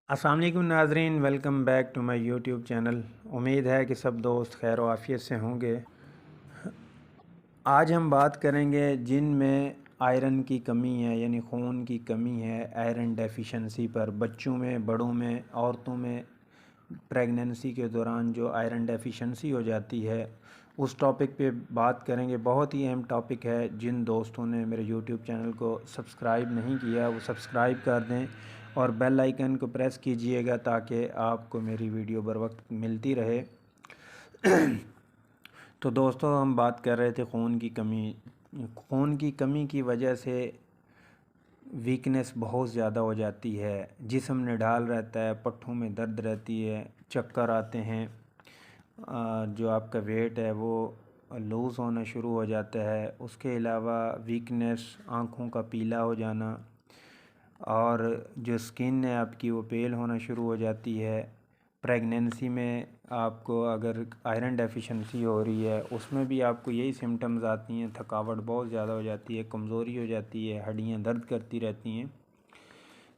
السلام علیکم ناظرین، welcome back to my YouTube channel. امید ہے کہ سب دوست خیر و عافیت سے ہوں گے۔ آج ہم بات کریں گے جن میں آئرن کی کمی ہے، یعنی خون کی کمی ہے، آئرن ڈیفیشنسی پر بچوں میں، بڑوں میں، عورتوں میں پریگننسی کے دوران جو آئرن ڈیفیشنسی ہو جاتی ہے، اس ٹاپک پہ بات کریں گے۔ بہت ہی اہم ٹاپک ہے۔ جن دوستوں نے میرے یوٹیوب چینل کو سبسکرائب نہیں کیا وہ سبسکرائب کر دیں اور بیل آئیکن کو پریس کیجئے گا تاکہ آپ کو میری ویڈیو بر وقت ملتی رہے۔ تو دوستو، ہم بات کر رہے تھے خون کی کمی۔ خون کی کمی کی وجہ سے ویکنس بہت زیادہ ہو جاتی ہے، جسم نڈھال رہتا ہے، پٹھوں میں درد رہتی ہے، چکر آتے ہیں، جو آپ کا ویٹ ہے وہ لوز ہونا شروع ہو جاتا ہے۔ اس کے علاوہ ویکنس، آنکھوں کا پیلا ہو جانا، اور جو سکن ہے آپ کی وہ پیل ہونا شروع ہو جاتی ہے۔ پریگننسی میں آپ کو اگر آئرن ڈیفیشنسی ہو رہی ہے، اس میں بھی آپ کو یہی سمٹمز آتی ہیں۔ تھکاوٹ بہت زیادہ ہو جاتی ہے، کمزوری ہو جاتی ہے، ہڈیاں درد کرتی رہتی ہیں۔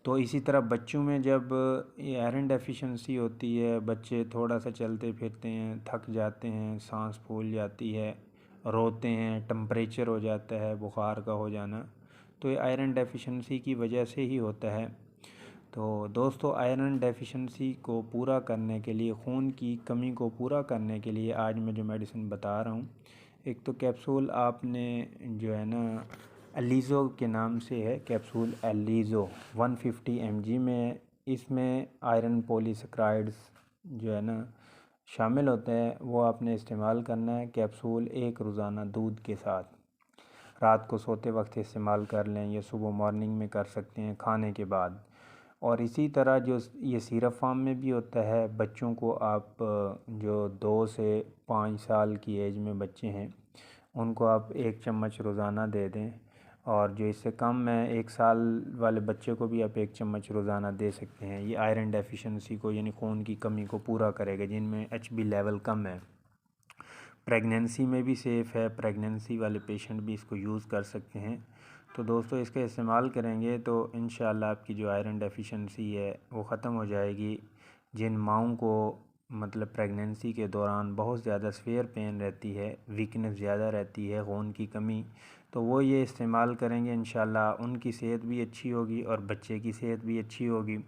تو اسی طرح بچوں میں جب یہ آئرن ڈیفیشنسی ہوتی ہے، بچے تھوڑا سا چلتے پھرتے ہیں، تھک جاتے ہیں، سانس پھول جاتی ہے، روتے ہیں، ٹمپریچر ہو جاتا ہے، بخار کا ہو جانا، تو یہ آئرن ڈیفیشنسی کی وجہ سے ہی ہوتا ہے۔ تو دوستو، آئرن ڈیفیشنسی کو پورا کرنے کے لیے، خون کی کمی کو پورا کرنے کے لیے آج میں جو میڈیسن بتا رہا ہوں، ایک تو کیپسول آپ نے جو ہے نا ایلیزو کے نام سے ہے، کیپسول ایلیزو 150 mg میں، اس میں آئرن پولی سیکرائڈز جو ہے نا شامل ہوتے ہیں، وہ آپ نے استعمال کرنا ہے۔ کیپسول ایک روزانہ دودھ کے ساتھ رات کو سوتے وقت استعمال کر لیں، یا صبح مارننگ میں کر سکتے ہیں کھانے کے بعد۔ اور اسی طرح جو یہ سیرپ فارم میں بھی ہوتا ہے، بچوں کو آپ جو 2 سے 5 سال کی ایج میں بچے ہیں ان کو آپ 1 چمچ روزانہ دے دیں، اور جو اس سے کم ہے 1 سال والے بچے کو بھی آپ 1 چمچ روزانہ دے سکتے ہیں۔ یہ آئرن ڈیفیشنسی کو، یعنی خون کی کمی کو پورا کرے گا جن میں HB لیول کم ہے۔ پریگننسی میں بھی سیف ہے، پریگننسی والے پیشنٹ بھی اس کو یوز کر سکتے ہیں۔ تو دوستو، اس کا استعمال کریں گے تو انشاءاللہ آپ کی جو آئرن ڈیفیشنسی ہے وہ ختم ہو جائے گی۔ جن ماؤں کو مطلب پریگننسی کے دوران بہت زیادہ سیویئر پین رہتی ہے، ویکنس زیادہ رہتی ہے، خون کی کمی، تو وہ یہ استعمال کریں گے انشاءاللہ ان کی صحت بھی اچھی ہوگی اور بچے کی صحت بھی اچھی ہوگی۔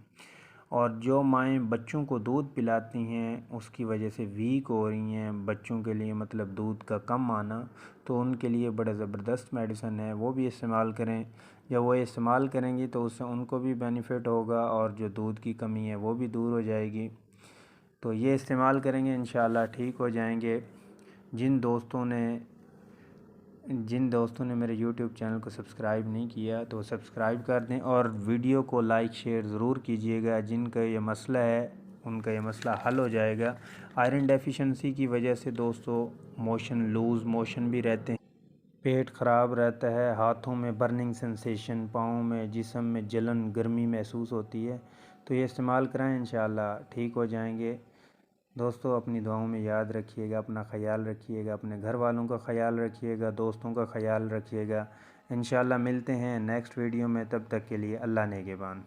اور جو مائیں بچوں کو دودھ پلاتی ہیں اس کی وجہ سے ویک ہو رہی ہیں، بچوں کے لیے مطلب دودھ کا کم آنا، تو ان کے لیے بڑا زبردست میڈیسن ہے، وہ بھی استعمال کریں۔ جب وہ استعمال کریں گی تو اس سے ان کو بھی بینیفٹ ہوگا، اور جو دودھ کی کمی ہے وہ بھی دور ہو جائے گی۔ تو یہ استعمال کریں گے انشاءاللہ ٹھیک ہو جائیں گے۔ جن دوستوں نے میرے یوٹیوب چینل کو سبسکرائب نہیں کیا تو سبسکرائب کر دیں، اور ویڈیو کو لائک شیئر ضرور کیجئے گا۔ جن کا یہ مسئلہ ہے ان کا یہ مسئلہ حل ہو جائے گا۔ آئرن ڈیفیشنسی کی وجہ سے دوستو لوز موشن بھی رہتے ہیں، پیٹ خراب رہتا ہے، ہاتھوں میں برننگ سینسیشن، پاؤں میں، جسم میں جلن، گرمی محسوس ہوتی ہے۔ تو یہ استعمال کرائیں، انشاءاللہ ٹھیک ہو جائیں گے۔ دوستو، اپنی دعاؤں میں یاد رکھیے گا، اپنا خیال رکھیے گا، اپنے گھر والوں کا خیال رکھیے گا، دوستوں کا خیال رکھیے گا۔ انشاءاللہ ملتے ہیں نیکسٹ ویڈیو میں، تب تک کے لیے اللہ نگہبان۔